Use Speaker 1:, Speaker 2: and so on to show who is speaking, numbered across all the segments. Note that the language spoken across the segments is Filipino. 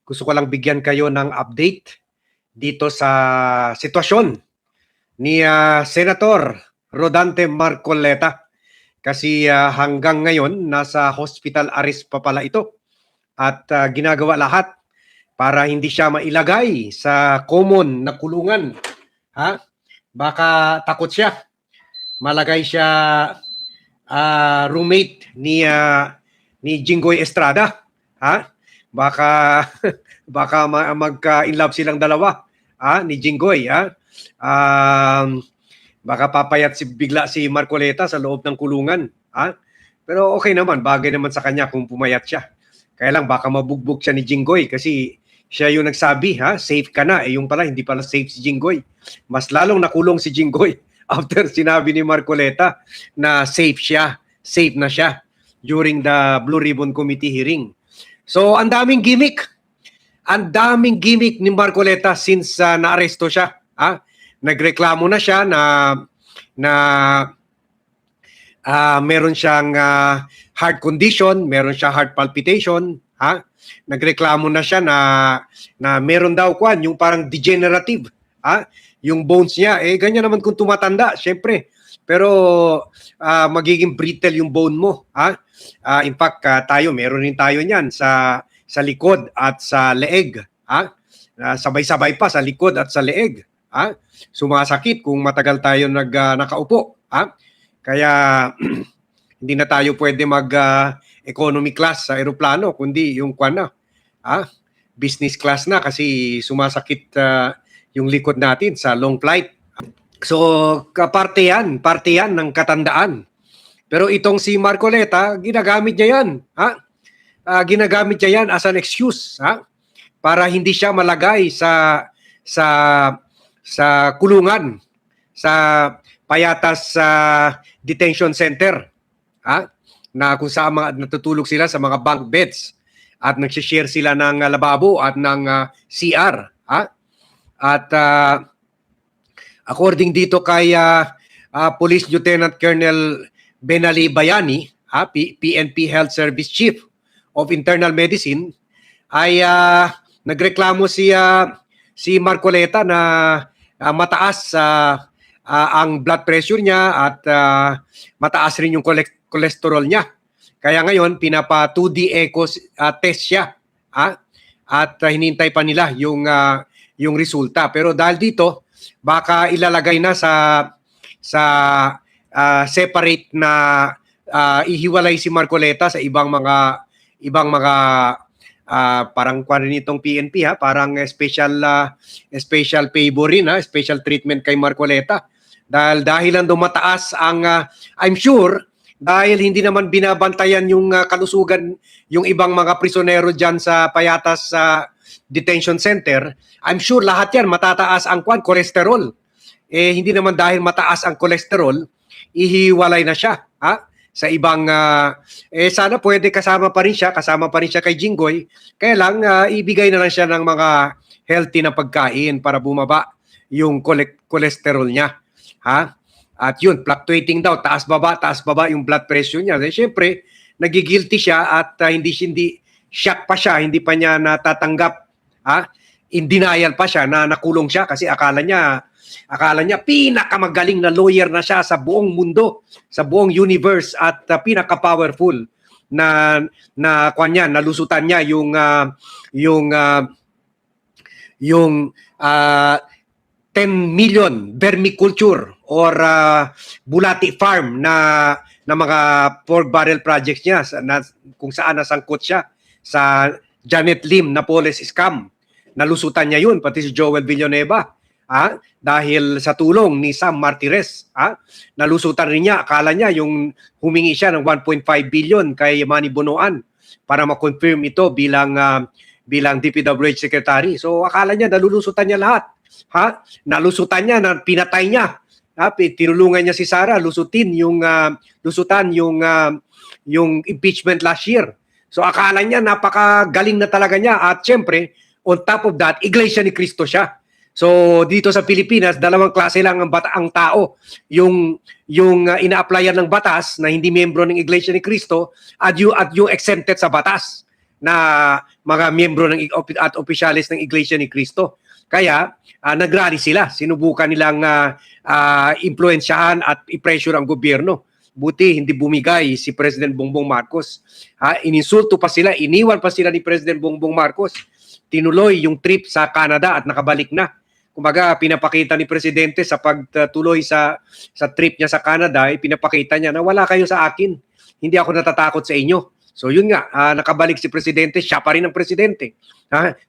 Speaker 1: Gusto ko lang bigyan kayo ng update dito sa sitwasyon ni Senator Rodante Marcoleta. Kasi hanggang ngayon, nasa hospital arrest pa pala ito. At ginagawa lahat para hindi siya mailagay sa common na kulungan. Ha? Baka takot siya. Malagay siya roommate ni Jinggoy Estrada. Ha? Baka baka magka-in love silang dalawa, ni Jinggoy, baka papayat bigla si Marcoleta sa loob ng kulungan, Pero okay naman, bagay naman sa kanya kung pumayat siya. Kaya lang baka mabugbog siya ni Jinggoy kasi siya yung nagsabi, safe ka na. Yung pala hindi pala safe si Jinggoy. Mas lalong nakulong si Jinggoy after sinabi ni Marcoleta na safe na siya during the Blue Ribbon Committee hearing. So, ang daming gimmick. Ang daming gimmick ni Marcoleta since naaresto siya. Nagreklamo na siya na meron siyang heart condition, meron siya heart palpitation. Nagreklamo na siya na meron daw yung parang degenerative. Yung bones niya, ganyan naman kung tumatanda, syempre. Pero magiging brittle yung bone mo. In fact, meron rin tayo niyan sa likod at sa leeg. Sabay-sabay pa sa likod at sa leeg. Sumasakit kung matagal tayo nakaupo. Kaya hindi na tayo pwede mag-economy class sa aeroplano, kundi yung business class na kasi sumasakit yung likod natin sa long flight. So, parte yan ng katandaan. Pero itong si Marcoleta, ginagamit niya yan. Ginagamit niya yan as an excuse, para hindi siya malagay sa kulungan, sa Payatas Detention Center, na kung saan natutulog sila sa mga bunk beds at nagsishare sila ng lababo at ng CR. At according dito kay Police Lieutenant Colonel Benali Bayani, PNP Health Service Chief of Internal Medicine, ay nagreklamo si Marcoleta na mataas ang blood pressure niya at mataas rin yung cholesterol niya. Kaya ngayon, pinapa 2D echo test siya. At hinintay pa nila yung resulta. Pero dahil dito, baka ilalagay na sa separate na ihiwalay si Marcoleta sa ibang mga parang nitong PNP, parang special favor rin, special treatment kay Marcoleta. Dahil lang dumataas ang I'm sure dahil hindi naman binabantayan yung kalusugan yung ibang mga prisonero diyan sa Payatas Detention Center, I'm sure lahat yan matataas ang cholesterol. Hindi naman dahil mataas ang cholesterol, ihiwalay na siya sa ibang sana pwede kasama pa rin siya kay Jinggoy. Kaya lang ibigay na lang siya ng mga healthy na pagkain para bumaba yung cholesterol niya. At yun, fluctuating daw, taas baba yung blood pressure niya. Siyempre, nagigilty siya at hindi shock pa siya, hindi pa niya natatanggap. In denial pa siya na nakulong siya kasi akala niya pinakamagaling na lawyer na siya sa buong mundo, sa buong universe at pinaka-powerful na nalusutan niya yung 10 million vermiculture or bulati farm na mga pork barrel projects niya kung saan nasangkot siya sa Janet Lim Napoles scam. Nalusutan niya yun, pati si Joel Villanueva. Dahil sa tulong ni Sam Martires, nalusutan rin niya, akala niya yung humingi siya ng 1.5 billion kay Manny Bonoan para ma-confirm ito bilang DPWH Secretary. So akala niya nalulusutan niya lahat. Nalusutan niya, na pinatay niya. Tinulungan niya si Sara lusutan yung impeachment last year. So akala niya napakagaling na talaga niya at syempre on top of that, Iglesia ni Cristo siya. So dito sa Pilipinas, dalawang klase lang ang tao. Yung ina-applyan ng batas na hindi miyembro ng Iglesia ni Cristo at yung exempted sa batas. na mga miyembro at opisyalis ng Iglesia ni Cristo. Kaya nagrally sila, sinubukan nilang impluensyahan at i-pressure ang gobyerno. Buti hindi bumigay si President Bongbong Marcos. Ininsulto pa sila, iniwan pa sila ni President Bongbong Marcos. Tinuloy yung trip sa Canada at nakabalik na. Kumbaga, pinapakita ni Presidente sa pagtuloy sa trip niya sa Canada, pinapakita niya na wala kayo sa akin. Hindi ako natatakot sa inyo. So yun nga, nakabalik si Presidente, siya pa rin ang Presidente. 3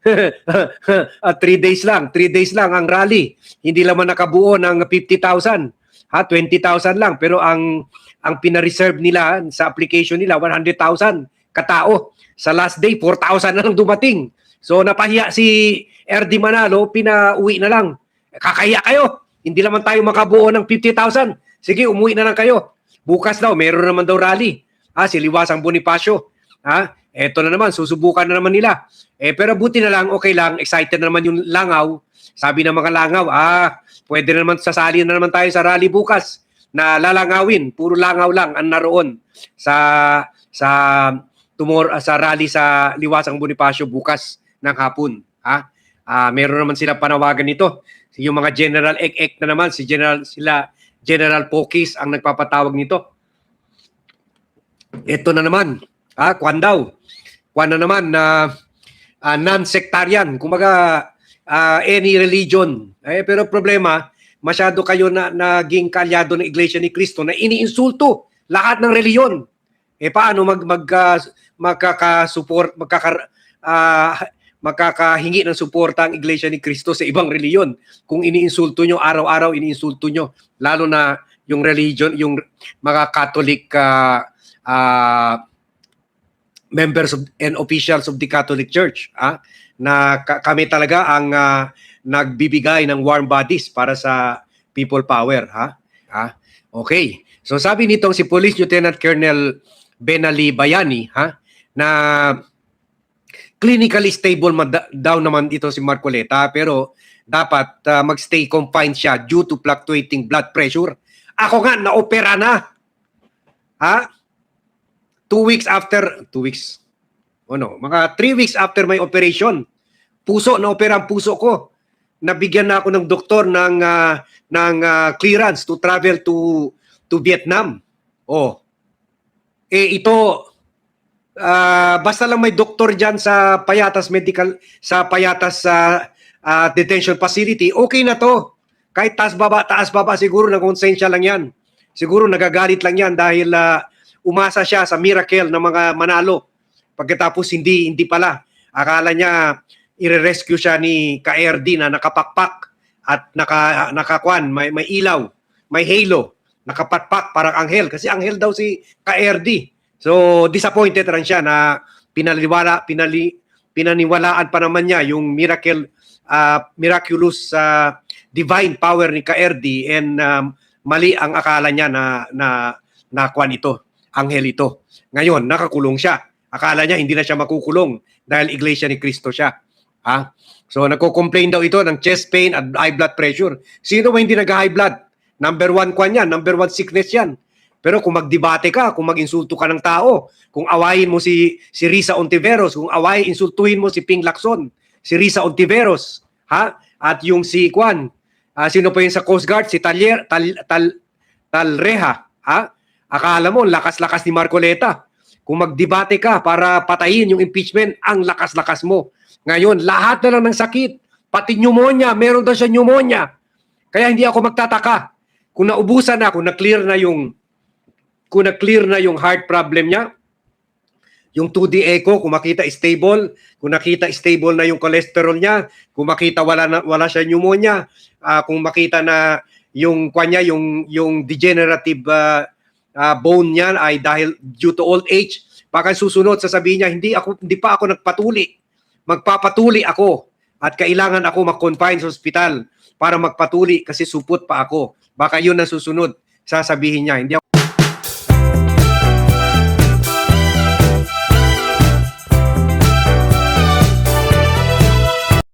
Speaker 1: days lang ang rally. Hindi naman nakabuo ng 50,000. 20,000 lang. Pero ang pina-reserve nila sa application nila, 100,000 katao. Sa last day, 4,000 na lang dumating. So napahiya si RD Manalo, pinauwi na lang. Kakahiya kayo. Hindi naman tayo makabuo ng 50,000. Sige, umuwi na lang kayo. Bukas daw, meron naman daw rally. Si Liwasang Bonifacio. Eto na naman, susubukan na naman nila. Pero buti na lang, okay lang, excited na naman yung langaw. Sabi ng mga langaw, pwede na naman, sasali na naman tayo sa rally bukas na lalangawin. Puro langaw lang ang naroon sa rally sa Liwasang Bonifacio bukas ng hapon. Meron naman sila panawagan nito. Yung mga General Ek na naman, General Pokis ang nagpapatawag nito. Ito na naman, kwan na naman na non-sectarian, kumbaga any religion. Pero problema, masyado kayo naging kalyado ng Iglesia ni Cristo na iniinsulto lahat ng reliyon. Paano makakahingi ng suporta ang Iglesia ni Cristo sa ibang reliyon kung iniinsulto nyo, araw-araw iniinsulto nyo, lalo na yung religion, yung mga Catholic members and officials of the Catholic Church, na kami talaga ang nagbibigay ng warm bodies para sa people power. Okay. So sabi nitong si Police Lieutenant Colonel Benali Bayani, na clinically stable daw naman ito si Marcoleta, pero dapat magstay confined siya due to fluctuating blood pressure. Ako nga, na-opera na. 2 weeks after, 2 weeks, mga 3 weeks after my operation, na-opera ang puso ko. Nabigyan na ako ng doktor ng clearance to travel to Vietnam. Ito, basta lang may doktor dyan sa Payatas Detention Facility, okay na to. Kahit taas baba, siguro nagkonsensya lang yan. Siguro nagagalit lang yan dahil umasa siya sa miracle ng mga Manalo. Pagkatapos hindi pala. Akala niya i-rescue siya ni KRD na nakapakpak at nakakwan, may ilaw, may halo, nakapatpak parang anghel. Kasi anghel daw si KRD. So disappointed rin siya na pinaniwalaan pa naman niya yung miraculous divine power ni KRD, and mali ang akala niya na kwan ito. Anghel ito. Ngayon, nakakulong siya. Akala niya hindi na siya makukulong dahil Iglesia ni Cristo siya. So, nagko-complain daw ito ng chest pain at high blood pressure. Sino ba hindi nag-high blood? Number 1 kwan yan. Number 1 sickness yan. Pero kung magdebate ka, kung mag-insulto ka ng tao, kung awayin mo si Risa Ontiveros, kung insultuhin mo si Ping Lacson, si Risa Ontiveros, at yung si Kwan, sino pa yun sa Coast Guard? Si Talreha, akala mo, lakas-lakas ni Marcoleta. Kung magdebate ka para patayin yung impeachment, ang lakas-lakas mo. Ngayon, lahat na lang ng sakit, pati pneumonia, meron daw siya pneumonia. Kaya hindi ako magtataka. Kung naubusan na, kung na-clear na yung heart problem niya, yung 2D echo, kung makita stable, kung nakita stable na yung cholesterol niya, kung makita wala siya pneumonia, kung makita na yung kanya, yung degenerative bone niya ay dahil due to old age, baka susunod sasabihin niya, hindi pa ako nagpatuli. Magpapatuli ako at kailangan ako mag-confine sa ospital para magpatuli kasi supot pa ako. Baka yun ang susunod sasabihin niya. Hindi ako